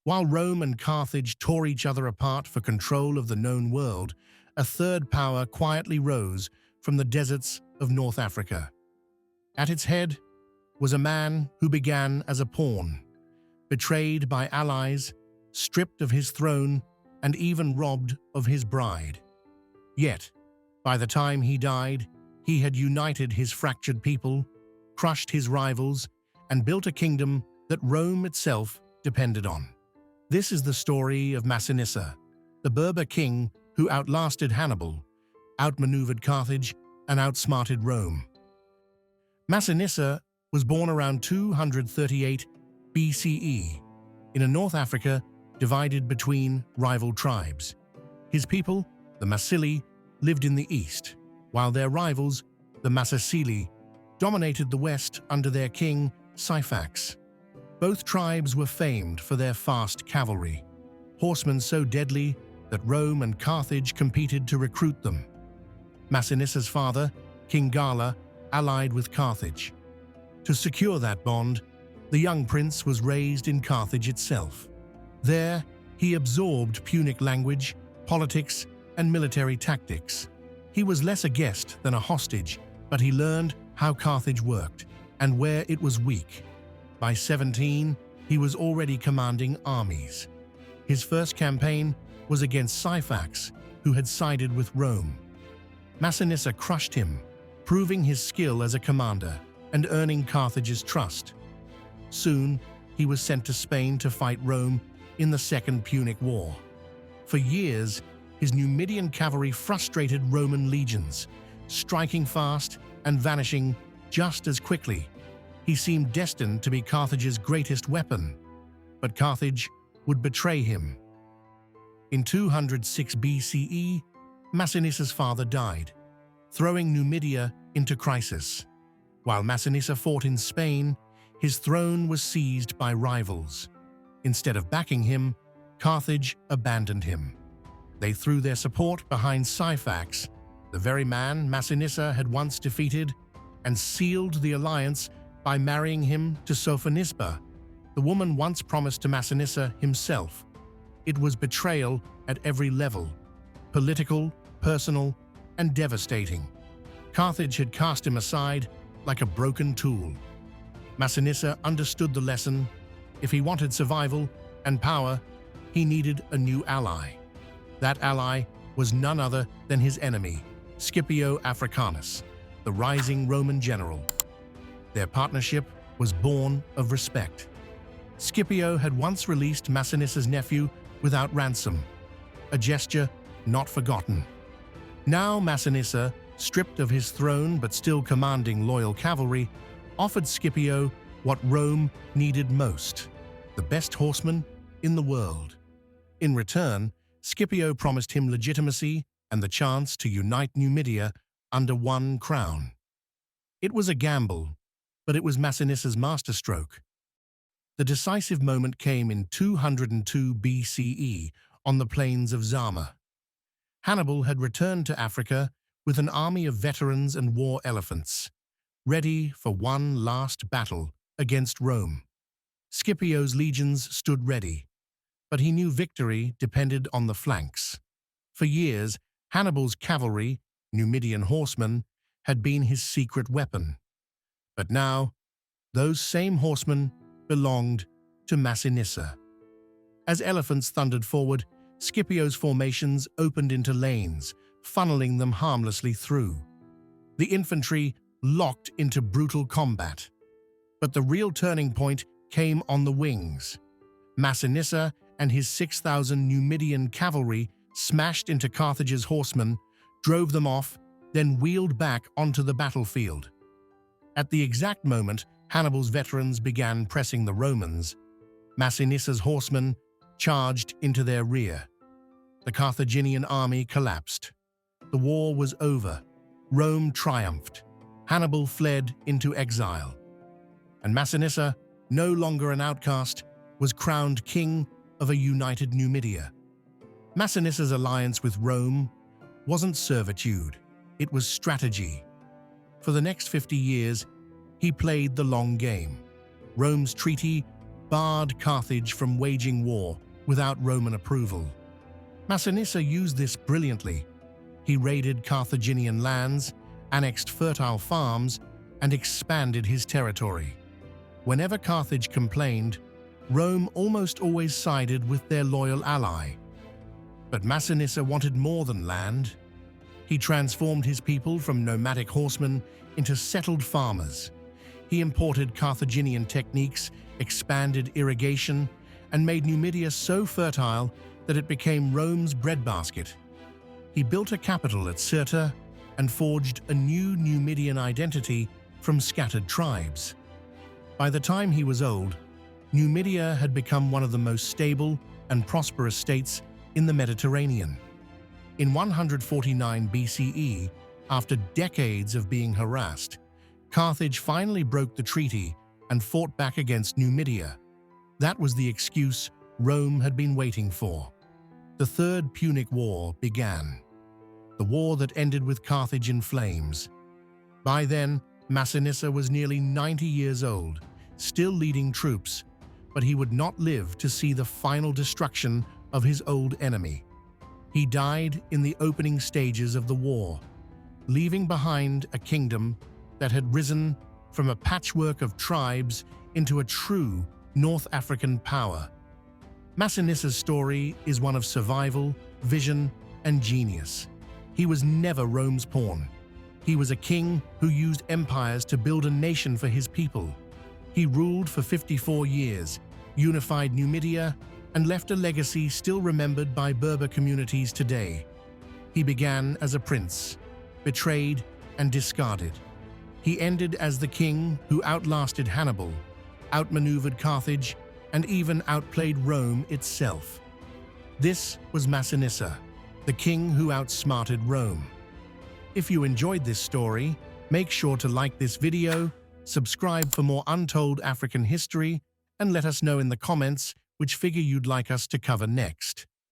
While Rome and Carthage tore each other apart for control of the known world, a third power quietly rose from the deserts of North Africa. At its head was a man who began as a pawn, betrayed by allies, stripped of his throne, and even robbed of his bride. Yet, by the time he died, he had united his fractured people, crushed his rivals, and built a kingdom that Rome itself depended on. This is the story of Masinissa, the Berber king who outlasted Hannibal, outmaneuvered Carthage, and outsmarted Rome. Masinissa was born around 238 BCE in a North Africa divided between rival tribes. His people, the Masili, lived in the east, while their rivals, the Masacili, dominated the west under their king, Syphax. Both tribes were famed for their fast cavalry, horsemen so deadly that Rome and Carthage competed to recruit them. Masinissa's father, King Gala, allied with Carthage. To secure that bond, the young prince was raised in Carthage itself. There, he absorbed Punic language, politics, and military tactics. He was less a guest than a hostage, but he learned how Carthage worked and where it was weak. By 17, he was already commanding armies. His first campaign was against Syphax, who had sided with Rome. Masinissa crushed him, proving his skill as a commander and earning Carthage's trust. Soon, he was sent to Spain to fight Rome in the Second Punic War. For years, his Numidian cavalry frustrated Roman legions, striking fast and vanishing just as quickly. He seemed destined to be Carthage's greatest weapon, but Carthage would betray him. In 206 BCE, Masinissa's father died, throwing Numidia into crisis. While Masinissa fought in Spain, his throne was seized by rivals. Instead of backing him, Carthage abandoned him. They threw their support behind Syphax, the very man Masinissa had once defeated, and sealed the alliance by marrying him to Sophonisba, the woman once promised to Masinissa himself. It was betrayal at every level, political, personal, and devastating. Carthage had cast him aside like a broken tool. Masinissa understood the lesson. If he wanted survival and power, he needed a new ally. That ally was none other than his enemy, Scipio Africanus, the rising Roman general. Their partnership was born of respect. Scipio had once released Masinissa's nephew without ransom, a gesture not forgotten. Now Masinissa, stripped of his throne but still commanding loyal cavalry, offered Scipio what Rome needed most, the best horseman in the world. In return, Scipio promised him legitimacy and the chance to unite Numidia under one crown. It was a gamble, but it was Masinissa's masterstroke. The decisive moment came in 202 BCE on the plains of Zama. Hannibal had returned to Africa with an army of veterans and war elephants, ready for one last battle against Rome. Scipio's legions stood ready, but he knew victory depended on the flanks. For years, Hannibal's cavalry, Numidian horsemen, had been his secret weapon. But now, those same horsemen belonged to Masinissa. As elephants thundered forward, Scipio's formations opened into lanes, funneling them harmlessly through. The infantry locked into brutal combat. But the real turning point came on the wings. Masinissa and his 6,000 Numidian cavalry smashed into Carthage's horsemen, drove them off, then wheeled back onto the battlefield. At the exact moment Hannibal's veterans began pressing the Romans, Masinissa's horsemen charged into their rear. The Carthaginian army collapsed. The war was over. Rome triumphed. Hannibal fled into exile. And Masinissa, no longer an outcast, was crowned king of a united Numidia. Masinissa's alliance with Rome wasn't servitude, it was strategy. For the next 50 years, he played the long game. Rome's treaty barred Carthage from waging war without Roman approval. Masinissa used this brilliantly. He raided Carthaginian lands, annexed fertile farms, and expanded his territory. Whenever Carthage complained, Rome almost always sided with their loyal ally. But Masinissa wanted more than land. He transformed his people from nomadic horsemen into settled farmers. He imported Carthaginian techniques, expanded irrigation, and made Numidia so fertile that it became Rome's breadbasket. He built a capital at Cirta and forged a new Numidian identity from scattered tribes. By the time he was old, Numidia had become one of the most stable and prosperous states in the Mediterranean. In 149 BCE, after decades of being harassed, Carthage finally broke the treaty and fought back against Numidia. That was the excuse Rome had been waiting for. The Third Punic War began, the war that ended with Carthage in flames. By then, Masinissa was nearly 90 years old, still leading troops, but he would not live to see the final destruction of his old enemy. He died in the opening stages of the war, leaving behind a kingdom that had risen from a patchwork of tribes into a true North African power. Masinissa's story is one of survival, vision, and genius. He was never Rome's pawn. He was a king who used empires to build a nation for his people. He ruled for 54 years, unified Numidia, and left a legacy still remembered by Berber communities today. He began as a prince, betrayed and discarded. He ended as the king who outlasted Hannibal, outmaneuvered Carthage, and even outplayed Rome itself. This was Masinissa, the king who outsmarted Rome. If you enjoyed this story, make sure to like this video, subscribe for more untold African history, and let us know in the comments which figure you'd like us to cover next.